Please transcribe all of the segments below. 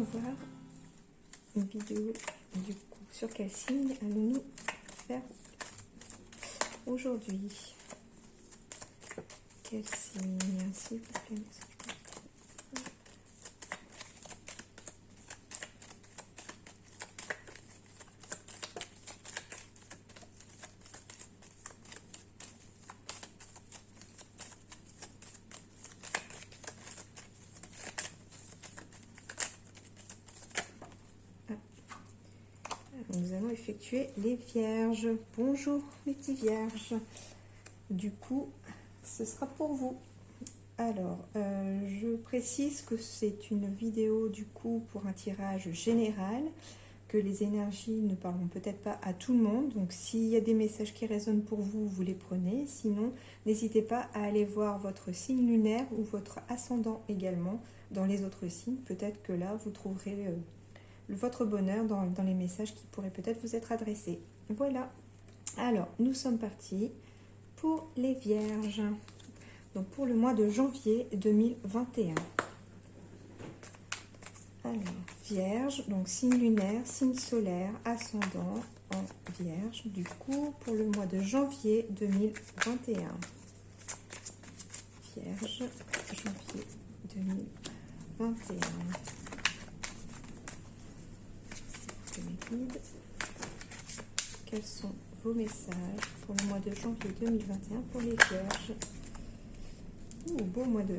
allons voir une vidéo du coup sur quel signe allons-nous faire aujourd'hui. Quel signe, s'il vous plaît. Nous allons effectuer les vierges. Bonjour mes petits vierges. Du coup, ce sera pour vous. Alors, je précise que c'est une vidéo du coup pour un tirage général, que les énergies ne parleront peut-être pas à tout le monde. Donc, s'il y a des messages qui résonnent pour vous, vous les prenez. Sinon, n'hésitez pas à aller voir votre signe lunaire ou votre ascendant également dans les autres signes. Peut-être que là, vous trouverez votre bonheur dans les messages qui pourraient peut-être vous être adressés. Voilà. Alors, nous sommes partis pour les vierges. Donc, pour le mois de janvier 2021. Alors, vierge, donc signe lunaire, signe solaire, ascendant en vierge. Du coup, pour le mois de janvier 2021. Vierge, janvier 2021. Guide. Quels sont vos messages pour le mois de janvier 2021 pour les vierges? Beau mois de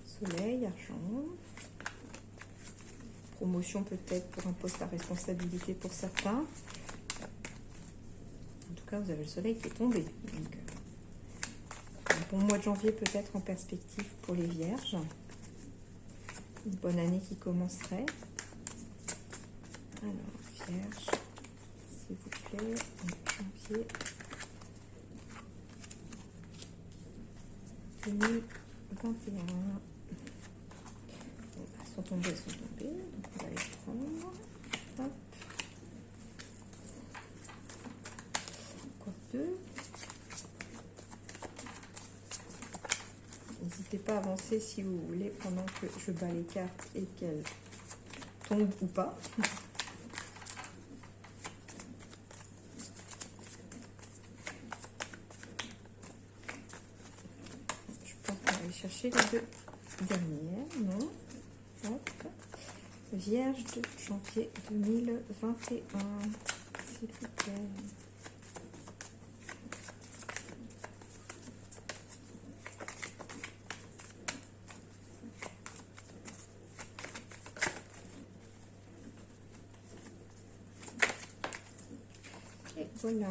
soleil, argent. Promotion peut-être pour un poste à responsabilité pour certains. En tout cas, vous avez le soleil qui est tombé. Donc, un bon mois de janvier peut-être en perspective pour les vierges. Une bonne année qui commencerait. Alors, vierge, s'il vous plaît, en janvier 2021. Bon, elles sont tombées, donc on va les prendre. Hop. Encore deux. N'hésitez pas à avancer si vous voulez pendant que je bats les cartes et qu'elles tombent ou pas. Chercher les deux dernières, non. Hop. Vierge de janvier 2021, s'il vous plaît. Et voilà.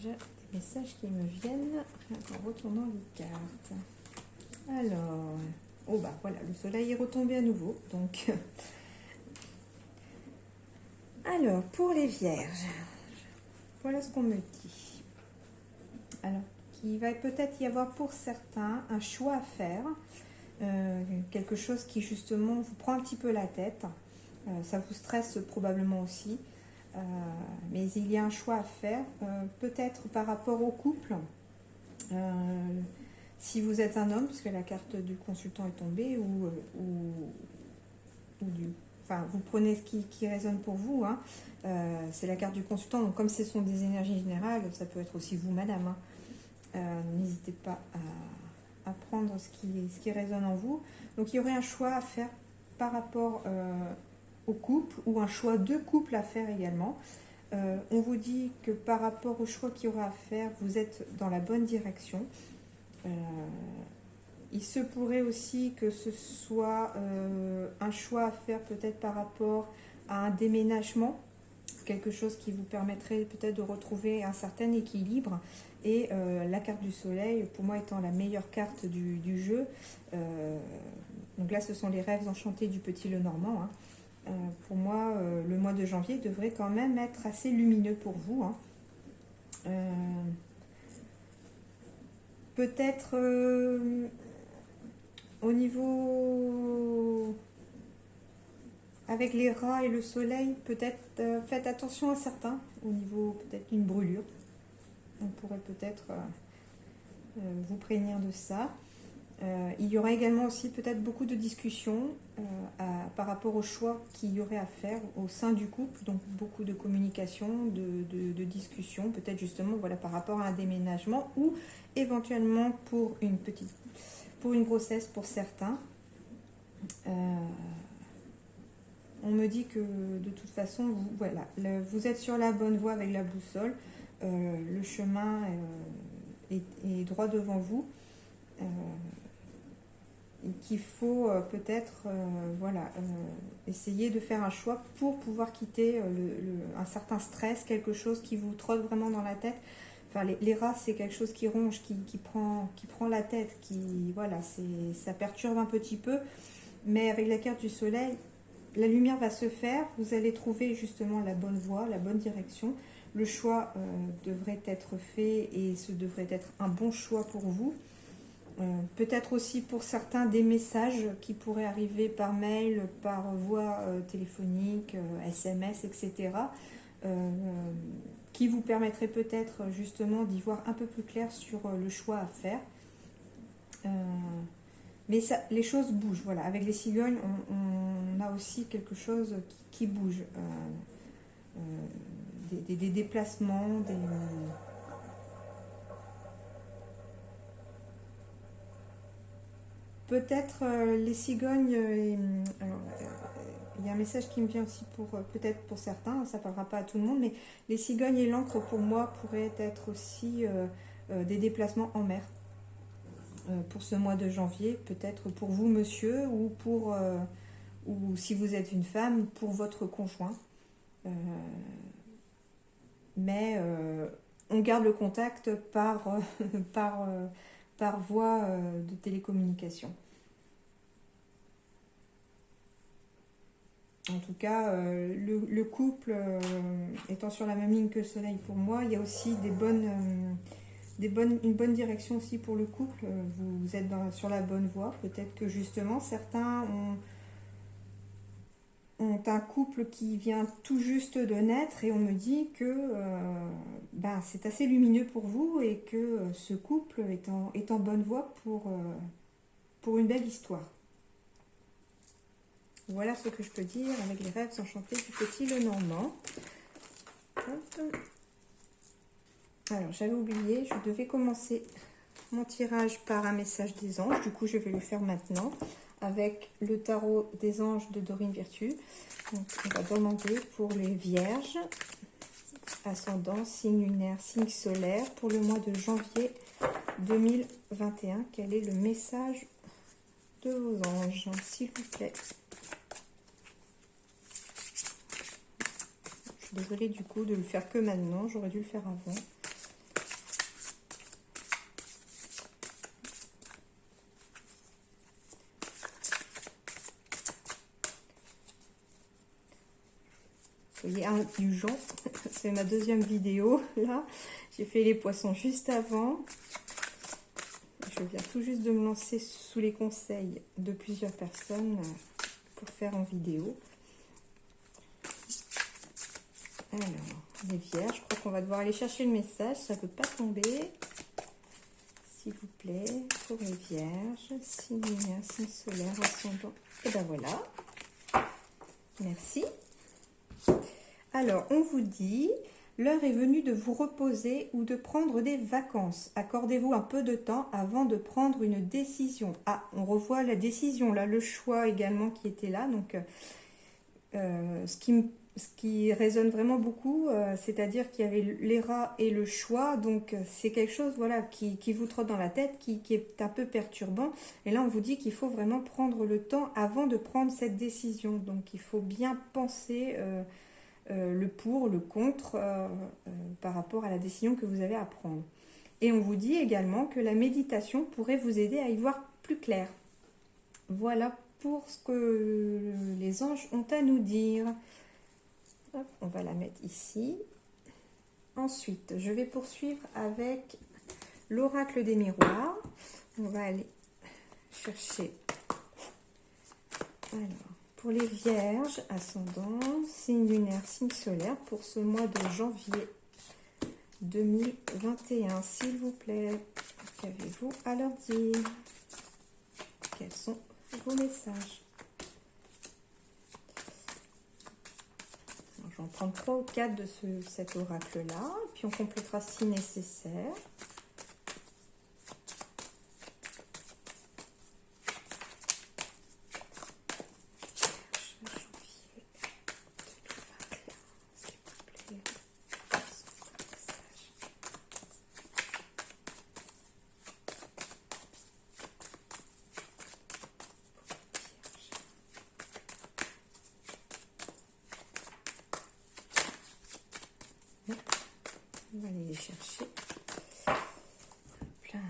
Des messages qui me viennent en retournant les cartes. Alors, oh bah voilà, le soleil est retombé à nouveau. Donc, alors pour les vierges, voilà ce qu'on me dit. Alors, il va peut-être y avoir pour certains un choix à faire, quelque chose qui justement vous prend un petit peu la tête. Ça vous stresse probablement aussi. Mais il y a un choix à faire, peut-être par rapport au couple, si vous êtes un homme, parce que la carte du consultant est tombée, enfin, vous prenez ce qui résonne pour vous, hein. C'est la carte du consultant, donc comme ce sont des énergies générales, ça peut être aussi vous, madame, hein. N'hésitez pas à prendre ce qui résonne en vous. Donc il y aurait un choix à faire par rapport au couple, ou un choix de couple à faire également. On vous dit que par rapport au choix qu'il y aura à faire, vous êtes dans la bonne direction. Il se pourrait aussi que ce soit un choix à faire peut-être par rapport à un déménagement, quelque chose qui vous permettrait peut-être de retrouver un certain équilibre. Et la carte du soleil, pour moi, étant la meilleure carte du jeu. Donc là, ce sont les rêves enchantés du petit Lenormand, hein. Pour moi, le mois de janvier devrait quand même être assez lumineux pour vous, hein. Peut-être au niveau avec les rats et le soleil, peut-être faites attention à certains, au niveau peut-être d'une brûlure. On pourrait peut-être vous prévenir de ça. Il y aura également aussi peut-être beaucoup de discussions par rapport au choix qu'il y aurait à faire au sein du couple, donc beaucoup de communication, de discussions, peut-être justement voilà, par rapport à un déménagement ou éventuellement pour une grossesse pour certains. On me dit que de toute façon, vous êtes sur la bonne voie avec la boussole, le chemin est droit devant vous. Qu'il faut peut-être essayer de faire un choix pour pouvoir quitter un certain stress, quelque chose qui vous trotte vraiment dans la tête. Enfin, les rats, c'est quelque chose qui ronge, qui prend la tête, ça perturbe un petit peu. Mais avec la carte du soleil, la lumière va se faire, vous allez trouver justement la bonne voie, la bonne direction. Le choix devrait être fait et ce devrait être un bon choix pour vous. Peut-être aussi pour certains des messages qui pourraient arriver par mail, par voie téléphonique, SMS, etc. Qui vous permettraient peut-être justement d'y voir un peu plus clair sur le choix à faire. Mais ça, les choses bougent. Voilà. Avec les cigognes, on a aussi quelque chose qui bouge. Des déplacements, peut-être les cigognes, il y a un message qui me vient aussi peut-être pour certains, ça ne parlera pas à tout le monde, mais les cigognes et l'encre pour moi pourraient être aussi des déplacements en mer pour ce mois de janvier, peut-être pour vous monsieur ou si vous êtes une femme, pour votre conjoint. Mais on garde le contact par voie de télécommunication. En tout cas, le couple étant sur la même ligne que le soleil pour moi, il y a aussi une bonne direction aussi pour le couple. Vous êtes sur la bonne voie. Peut-être que justement, certains ont un couple qui vient tout juste de naître et on me dit que c'est assez lumineux pour vous et que ce couple est en bonne voie pour une belle histoire. Voilà ce que je peux dire avec les rêves enchantés du petit Lenormand. Hop. Alors, j'avais oublié, je devais commencer mon tirage par un message des anges. Du coup, je vais le faire maintenant avec le tarot des anges de Dorine Virtue. Donc, on va demander pour les vierges, ascendant, signe lunaire, signe solaire, pour le mois de janvier 2021. Quel est le message de vos anges, s'il vous plaît? Je suis désolée du coup de le faire que maintenant, j'aurais dû le faire avant. Soyez indulgents, c'est ma deuxième vidéo là. J'ai fait les poissons juste avant. Je viens tout juste de me lancer sous les conseils de plusieurs personnes pour faire en vidéo. Alors, les vierges, je crois qu'on va devoir aller chercher le message, ça ne peut pas tomber. S'il vous plaît, pour les vierges, signe lunaire, signe solaire, ascendant. Et ben voilà. Merci. Alors, on vous dit, l'heure est venue de vous reposer ou de prendre des vacances. Accordez-vous un peu de temps avant de prendre une décision. Ah, on revoit la décision, là, le choix également qui était là. Donc, ce qui résonne vraiment beaucoup, c'est-à-dire qu'il y avait les rats et le choix. Donc, c'est quelque chose voilà, qui vous trotte dans la tête, qui est un peu perturbant. Et là, on vous dit qu'il faut vraiment prendre le temps avant de prendre cette décision. Donc, il faut bien penser... le pour, le contre par rapport à la décision que vous avez à prendre. Et on vous dit également que la méditation pourrait vous aider à y voir plus clair. Voilà pour ce que les anges ont à nous dire. Hop, on va la mettre ici. Ensuite, je vais poursuivre avec l'oracle des miroirs. On va aller chercher, alors, pour les vierges, ascendant, signe lunaire, signe solaire, pour ce mois de janvier 2021, s'il vous plaît, qu'avez-vous à leur dire? Quels sont vos messages? Je vais en prendre 3 ou 4 de cet oracle-là, puis on complétera si nécessaire. On va aller les chercher. Plein.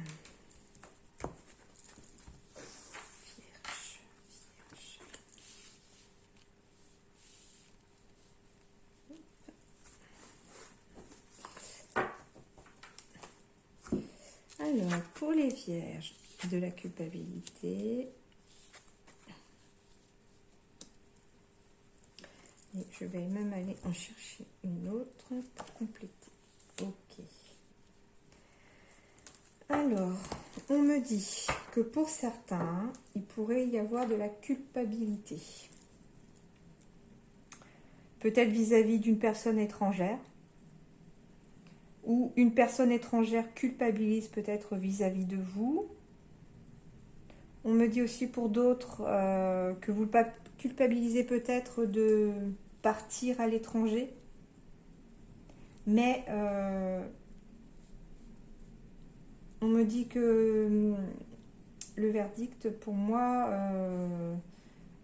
Vierge, vierge. Alors, pour les vierges, de la culpabilité. Et je vais même aller en chercher une autre pour compléter. Ok. Alors, on me dit que pour certains, il pourrait y avoir de la culpabilité. Peut-être vis-à-vis d'une personne étrangère. Ou une personne étrangère culpabilise peut-être vis-à-vis de vous. On me dit aussi pour d'autres que vous culpabilisez peut-être de partir à l'étranger. Mais on me dit que le verdict, pour moi,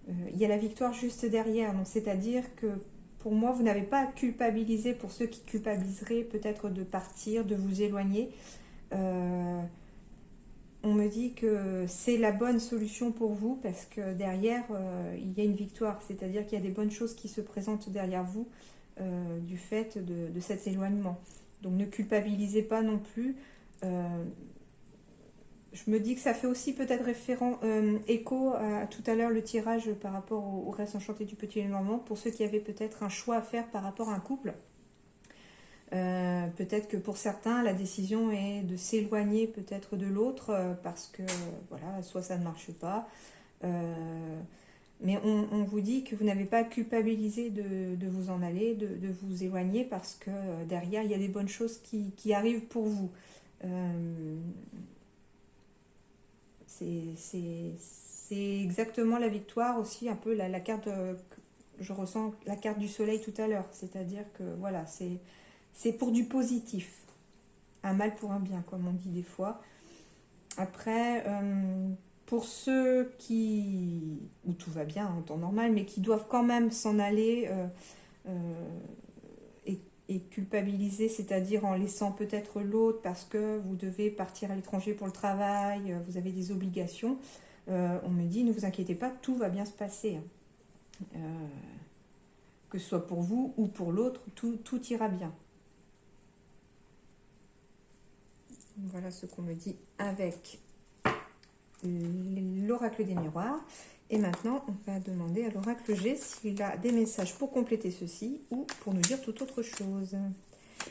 il y a la victoire juste derrière. Donc, c'est-à-dire que pour moi, vous n'avez pas à culpabiliser pour ceux qui culpabiliseraient peut-être de partir, de vous éloigner. On me dit que c'est la bonne solution pour vous parce que derrière, il y a une victoire. C'est-à-dire qu'il y a des bonnes choses qui se présentent derrière vous du fait de cet éloignement. Donc ne culpabilisez pas non plus. Je me dis que ça fait aussi peut-être écho à tout à l'heure le tirage par rapport au reste enchanté du Petit Normand pour ceux qui avaient peut-être un choix à faire par rapport à un couple. Peut-être que pour certains, la décision est de s'éloigner peut-être de l'autre parce que voilà, soit ça ne marche pas. Mais on vous dit que vous n'avez pas culpabilisé de vous en aller, de vous éloigner parce que derrière, il y a des bonnes choses qui arrivent pour vous. C'est exactement la victoire aussi, un peu la carte, je ressens la carte du soleil tout à l'heure. C'est-à-dire que voilà, c'est pour du positif. Un mal pour un bien, comme on dit des fois. Après, pour ceux où tout va bien en temps normal, mais qui doivent quand même s'en aller et culpabiliser, c'est-à-dire en laissant peut-être l'autre parce que vous devez partir à l'étranger pour le travail, vous avez des obligations, on me dit, ne vous inquiétez pas, tout va bien se passer. Que ce soit pour vous ou pour l'autre, tout ira bien. Voilà ce qu'on me dit avec l'oracle des miroirs. Et maintenant, on va demander à l'oracle G s'il a des messages pour compléter ceci ou pour nous dire toute autre chose.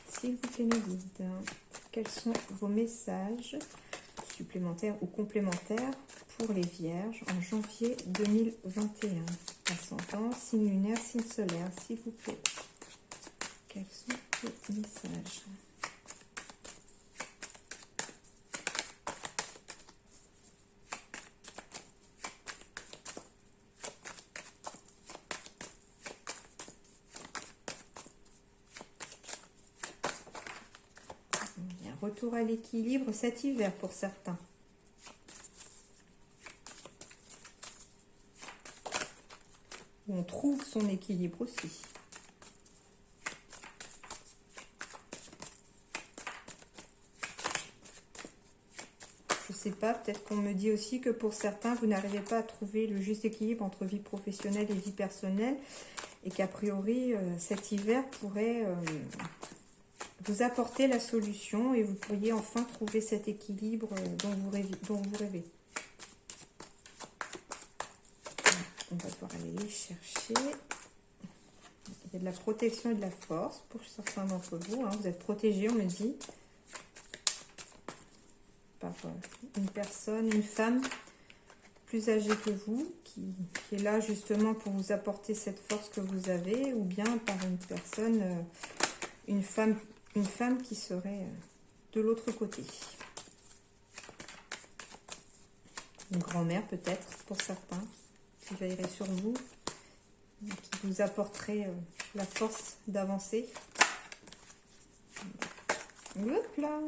S'il vous plaît, mes guides, quels sont vos messages supplémentaires ou complémentaires pour les vierges en janvier 2021? Ascendant, signe lunaire, signe solaire, s'il vous plaît. Quels sont vos messages? Retour à l'équilibre cet hiver pour certains. On trouve son équilibre aussi. Je sais pas, peut-être qu'on me dit aussi que pour certains, vous n'arrivez pas à trouver le juste équilibre entre vie professionnelle et vie personnelle et qu'a priori, cet hiver pourrait vous apporter la solution et vous pourriez enfin trouver cet équilibre dont vous rêvez. On va devoir aller les chercher. Il y a de la protection et de la force pour certains d'entre vous. Hein. Vous êtes protégés, on me dit, par une personne, une femme plus âgée que vous, qui est là justement pour vous apporter cette force que vous avez, ou bien par une personne, une femme qui serait de l'autre côté. Une grand-mère peut-être pour certains, qui veillerait sur vous, qui vous apporterait la force d'avancer. Hop là,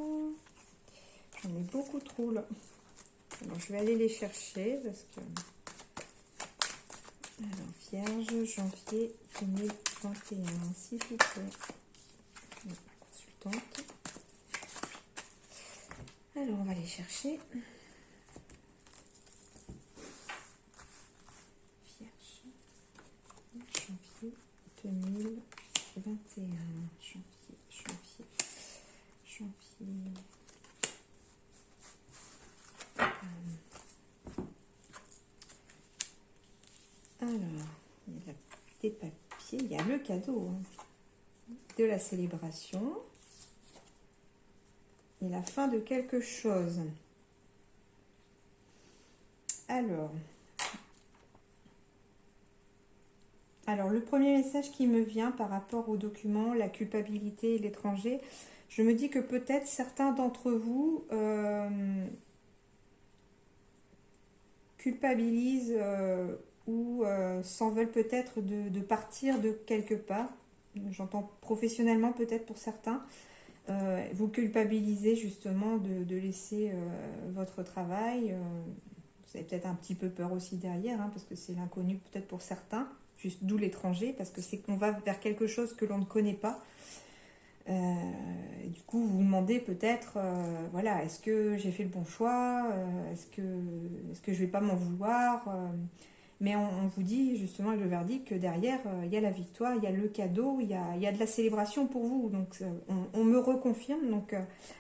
j'en ai beaucoup trop là. Alors, je vais aller les chercher parce que... Alors, Vierge, janvier 2021, s'il vous plaît. Consultante. Alors, on va les chercher. Vierge, janvier 2021. Janvier. Alors, il y a des papiers, il y a le cadeau de la célébration et la fin de quelque chose. Alors, le premier message qui me vient par rapport au document, la culpabilité et l'étranger, je me dis que peut-être certains d'entre vous culpabilisent ou s'en veulent peut-être de partir de quelque part. J'entends professionnellement peut-être pour certains. Vous culpabilisez justement de laisser votre travail. Vous avez peut-être un petit peu peur aussi derrière, hein, parce que c'est l'inconnu peut-être pour certains, juste d'où l'étranger, parce que c'est qu'on va vers quelque chose que l'on ne connaît pas. Du coup, vous vous demandez peut-être, voilà, est-ce que j'ai fait le bon choix, est-ce que je vais pas m'en vouloir, mais on vous dit justement avec le verdict que derrière, il y a la victoire, il y a le cadeau, il y a de la célébration pour vous. Donc, on me reconfirme, donc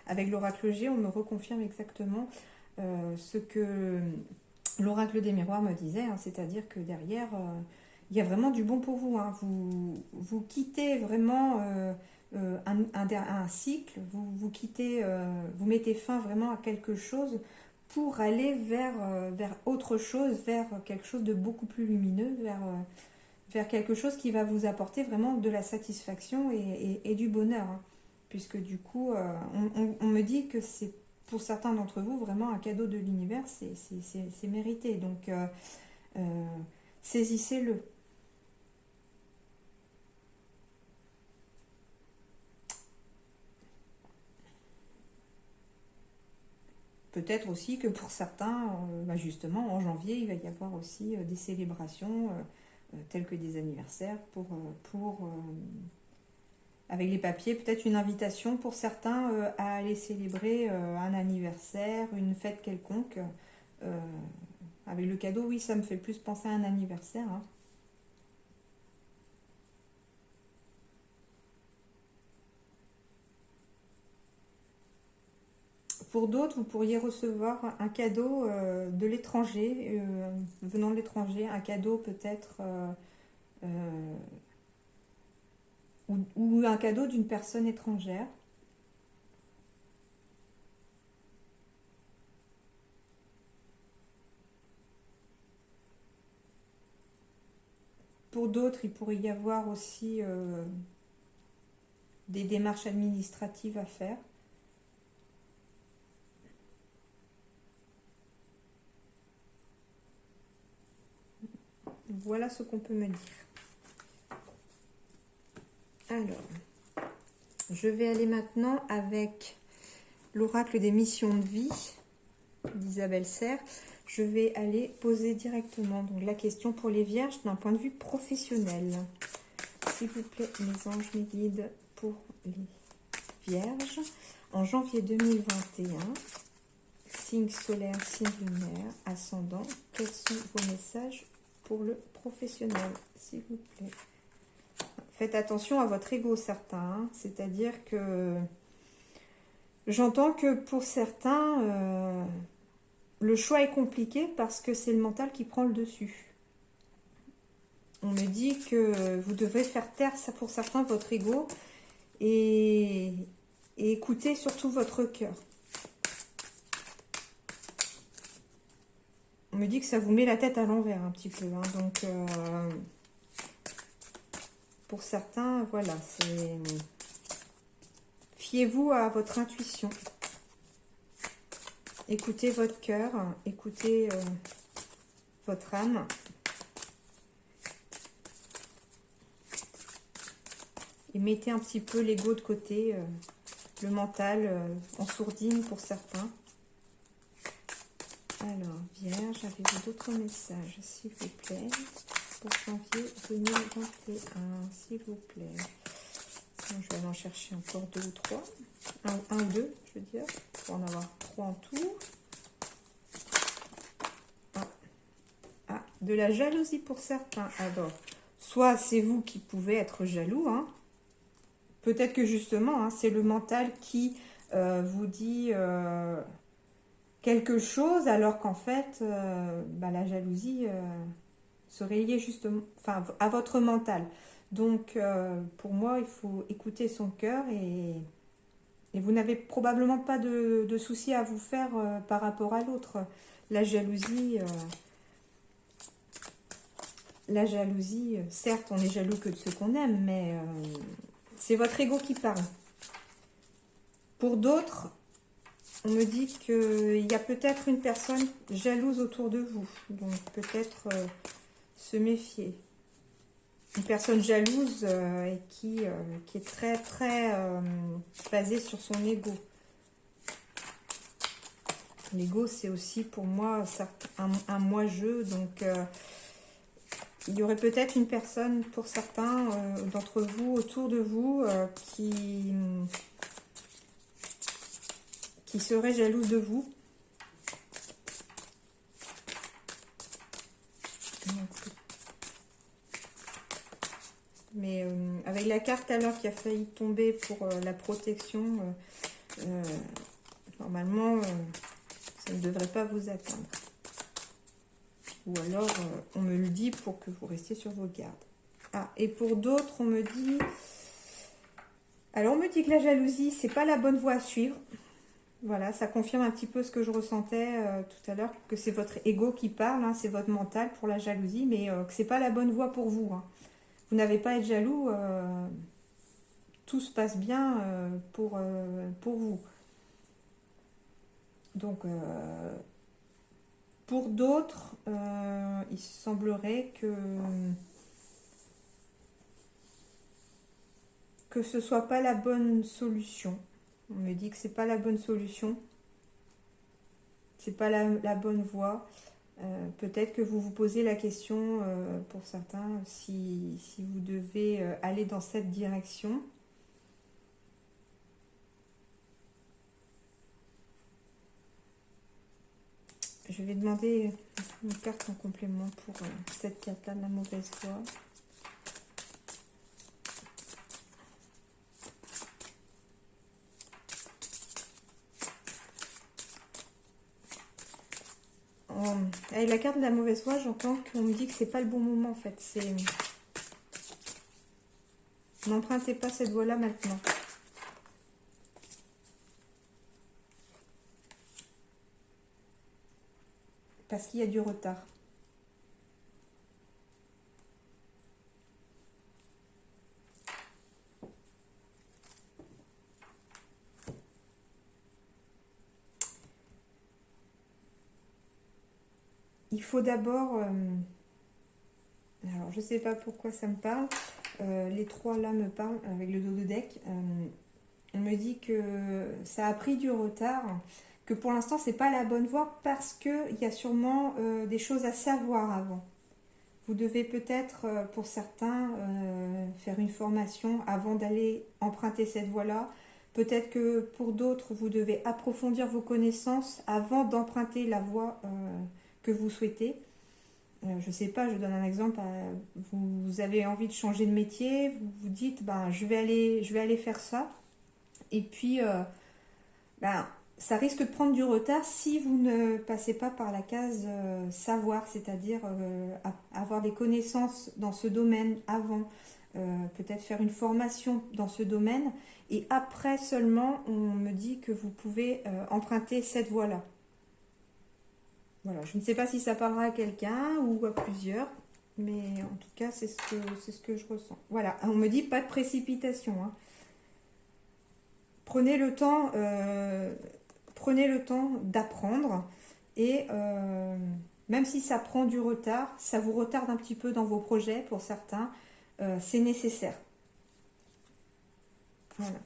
avec l'oracle G, on me reconfirme exactement ce que l'oracle des miroirs me disait, hein, c'est-à-dire que derrière, il y a vraiment du bon pour vous. Hein. Vous quittez vraiment un cycle, vous quittez, vous mettez fin vraiment à quelque chose pour aller vers autre chose, vers quelque chose de beaucoup plus lumineux, vers quelque chose qui va vous apporter vraiment de la satisfaction et du bonheur. Hein. Puisque du coup, on me dit que c'est pour certains d'entre vous vraiment un cadeau de l'univers, c'est mérité. Donc, saisissez-le. Peut-être aussi que pour certains, justement, en janvier, il va y avoir aussi des célébrations telles que des anniversaires avec les papiers, peut-être une invitation pour certains à aller célébrer un anniversaire, une fête quelconque. Avec le cadeau, oui, ça me fait plus penser à un anniversaire. Hein. Pour d'autres, vous pourriez recevoir un cadeau de l'étranger, venant de l'étranger, un cadeau peut-être, ou un cadeau d'une personne étrangère. Pour d'autres, il pourrait y avoir aussi des démarches administratives à faire. Voilà ce qu'on peut me dire. Alors, je vais aller maintenant avec l'oracle des missions de vie d'Isabelle Serre. Je vais aller poser directement donc, la question pour les vierges d'un point de vue professionnel. S'il vous plaît, mes anges, mes guides, pour les vierges. En janvier 2021, signe solaire, signe lunaire, ascendant, quels sont vos messages pour le professionnel, s'il vous plaît? Faites attention à votre ego, certains. Hein. C'est-à-dire que J'entends que pour certains, le choix est compliqué parce que c'est le mental qui prend le dessus. On me dit que vous devez faire taire, ça pour certains, votre ego et, et écouter surtout votre cœur. On me dit que ça vous met la tête à l'envers un petit peu. Hein, donc, pour certains, voilà, c'est... Fiez-vous à votre intuition. Écoutez votre cœur, écoutez votre âme. Et mettez un petit peu l'ego de côté, le mental en sourdine pour certains. Alors, Vierge, avez-vous d'autres messages, s'il vous plaît, pour janvier 2021, s'il vous plaît. Sinon, je vais aller en chercher encore 2 ou 3. Un ou deux, je veux dire, pour en avoir 3 en tout. De la jalousie pour certains. Alors, soit c'est vous qui pouvez être jaloux, hein. Peut-être que justement, hein, c'est le mental qui vous dit quelque chose, alors qu'en fait, la jalousie serait liée justement, enfin, à votre mental. Donc, pour moi, il faut écouter son cœur et vous n'avez probablement pas de soucis à vous faire par rapport à l'autre. La jalousie, certes, on est jaloux que de ceux qu'on aime, mais c'est votre ego qui parle. Pour d'autres, on me dit qu'il y a peut-être une personne jalouse autour de vous. Donc peut-être se méfier. Une personne jalouse et qui est très très basée sur son ego. L'ego, c'est aussi pour moi un moi-je. Donc il y aurait peut-être une personne pour certains d'entre vous, autour de vous, qui serait jalouse de vous. Mais avec la carte alors qui a failli tomber pour la protection, normalement, ça ne devrait pas vous atteindre. Ou alors, on me le dit pour que vous restiez sur vos gardes. Ah, et pour d'autres, on me dit... Alors, on me dit que la jalousie, c'est pas la bonne voie à suivre. Voilà, ça confirme un petit peu ce que je ressentais tout à l'heure, que c'est votre ego qui parle, hein, c'est votre mental pour la jalousie, mais que c'est pas la bonne voie pour vous. Hein. Vous n'avez pas à être jaloux, tout se passe bien pour vous. Donc, pour d'autres, il semblerait que ce soit pas la bonne solution. On me dit que c'est pas la bonne solution. C'est pas la bonne voie. Peut-être que vous vous posez la question, pour certains, si vous devez aller dans cette direction. Je vais demander une carte en complément pour cette carte-là de la mauvaise voie. Avec la carte de la mauvaise voie, j'entends qu'on me dit que c'est pas le bon moment en fait. C'est n'empruntez pas cette voie-là maintenant. Parce qu'il y a du retard. Il faut d'abord... alors, je ne sais pas pourquoi ça me parle. Les trois là me parlent avec le dos de deck. On me dit que ça a pris du retard, que pour l'instant, c'est pas la bonne voie parce qu'il y a sûrement des choses à savoir avant. Vous devez peut-être, pour certains, faire une formation avant d'aller emprunter cette voie-là. Peut-être que pour d'autres, vous devez approfondir vos connaissances avant d'emprunter la voie que vous souhaitez. Je ne sais pas, je donne un exemple. Vous avez envie de changer de métier, vous vous dites, ben, je vais aller faire ça. Et puis, ben, ça risque de prendre du retard si vous ne passez pas par la case savoir, c'est-à-dire avoir des connaissances dans ce domaine avant, peut-être faire une formation dans ce domaine, et après seulement on me dit que vous pouvez emprunter cette voie-là. Voilà, je ne sais pas si ça parlera à quelqu'un ou à plusieurs, mais en tout cas c'est ce que je ressens. Voilà, on me dit pas de précipitation, hein. Prenez le temps, prenez le temps d'apprendre et même si ça prend du retard, ça vous retarde un petit peu dans vos projets pour certains, c'est nécessaire. Voilà.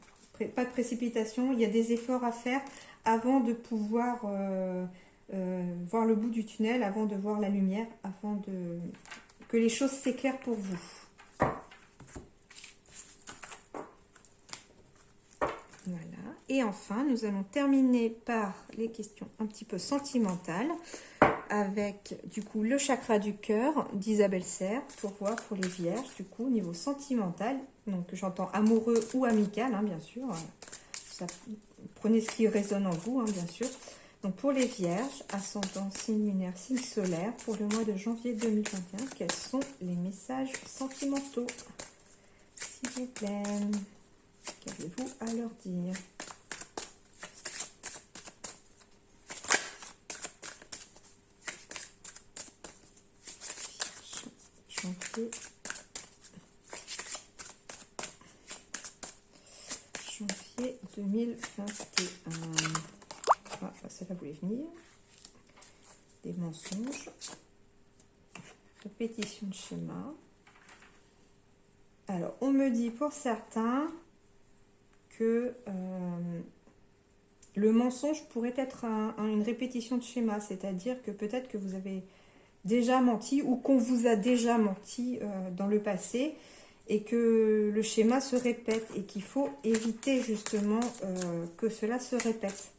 Pas de précipitation, il y a des efforts à faire avant de pouvoir voir le bout du tunnel, avant de voir la lumière, avant que les choses s'éclairent pour vous. Voilà. Et enfin, nous allons terminer par les questions un petit peu sentimentales avec du coup le chakra du cœur d'Isabelle Serre pour voir pour les vierges du coup au niveau sentimental. Donc j'entends amoureux ou amical, hein, bien sûr. Ça, prenez ce qui résonne en vous, hein, bien sûr. Donc pour les vierges, ascendant, signe lunaire, signe solaire, pour le mois de janvier 2021, quels sont les messages sentimentaux? S'il vous plaît, qu'avez-vous à leur dire? Janvier 2021. Ah, celle-là voulait venir. Des mensonges. Répétition de schéma. Alors, on me dit pour certains que le mensonge pourrait être une répétition de schéma, c'est-à-dire que peut-être que vous avez déjà menti ou qu'on vous a déjà menti dans le passé et que le schéma se répète et qu'il faut éviter justement que cela se répète.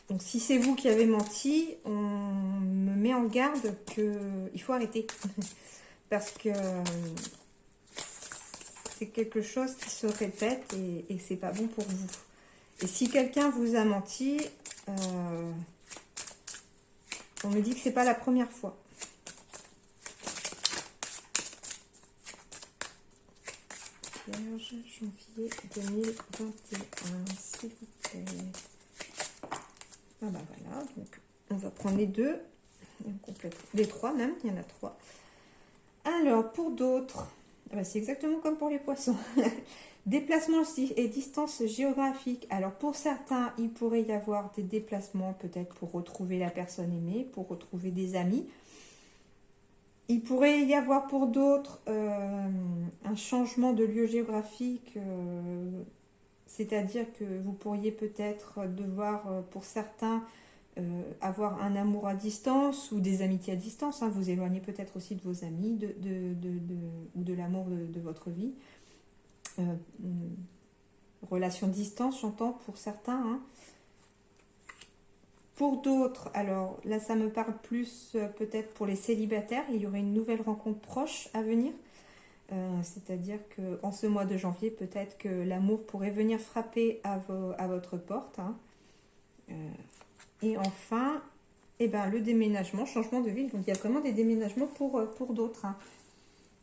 Donc si c'est vous qui avez menti, on me met en garde qu'il faut arrêter. Parce que c'est quelque chose qui se répète et c'est pas bon pour vous. Et si quelqu'un vous a menti, on me dit que c'est pas la première fois. Vierge, janvier 2021, s'il vous plaît. Ah bah voilà, donc on va prendre les deux, les trois même, il y en a trois. Alors, pour d'autres, c'est exactement comme pour les poissons. Déplacements et distances géographiques. Alors, pour certains, il pourrait y avoir des déplacements peut-être pour retrouver la personne aimée, pour retrouver des amis. Il pourrait y avoir pour d'autres un changement de lieu géographique, c'est-à-dire que vous pourriez peut-être devoir, pour certains, avoir un amour à distance ou des amitiés à distance, hein, vous éloignez peut-être aussi de vos amis ou de l'amour de votre vie. Relation de distance, j'entends pour certains. Hein. Pour d'autres, alors là ça me parle plus peut-être pour les célibataires, il y aurait une nouvelle rencontre proche à venir. C'est-à-dire qu'en ce mois de janvier, peut-être que l'amour pourrait venir frapper à votre porte. Hein. Et enfin, eh ben, le déménagement, changement de ville. Donc il y a vraiment des déménagements pour d'autres. Hein.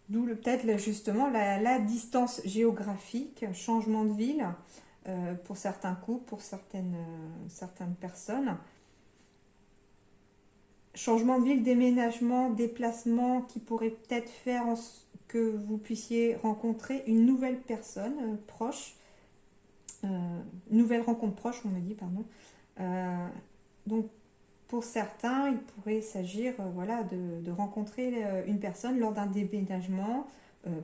D'où peut-être justement la distance géographique, changement de ville pour certains couples, pour certaines personnes. Changement de ville, déménagement, déplacement qui pourrait peut-être faire que vous puissiez rencontrer une nouvelle personne proche. Nouvelle rencontre proche, on me dit, pardon. Donc, pour certains, il pourrait s'agir voilà, de rencontrer une personne lors d'un déménagement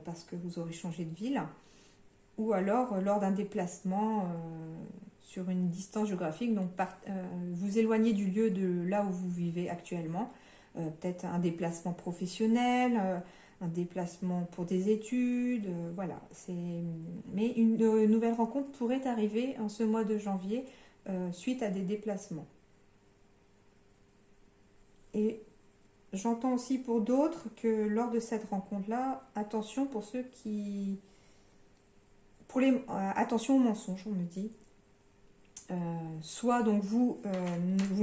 parce que vous aurez changé de ville ou alors lors d'un déplacement sur une distance géographique, donc vous éloignez du lieu de là où vous vivez actuellement, peut-être un déplacement professionnel, un déplacement pour des études, voilà. Mais une nouvelle rencontre pourrait arriver en ce mois de janvier suite à des déplacements. Et j'entends aussi pour d'autres que lors de cette rencontre-là, attention pour ceux qui attention aux mensonges, on me dit. Soit donc vous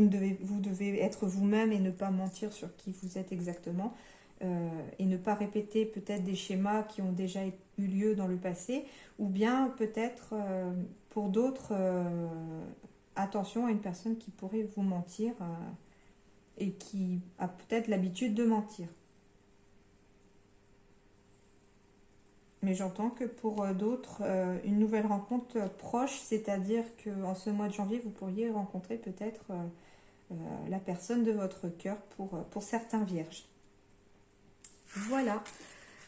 devez être vous-même et ne pas mentir sur qui vous êtes exactement, et ne pas répéter peut-être des schémas qui ont déjà eu lieu dans le passé, ou bien peut-être pour d'autres, attention à une personne qui pourrait vous mentir et qui a peut-être l'habitude de mentir. Mais j'entends que pour d'autres, une nouvelle rencontre proche, c'est-à-dire qu'en ce mois de janvier, vous pourriez rencontrer peut-être la personne de votre cœur pour certains vierges. Voilà.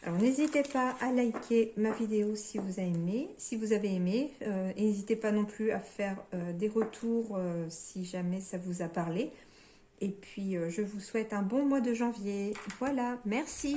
Alors n'hésitez pas à liker ma vidéo si vous avez aimé. Si vous avez aimé, n'hésitez pas non plus à faire des retours si jamais ça vous a parlé. Et puis je vous souhaite un bon mois de janvier. Voilà, merci.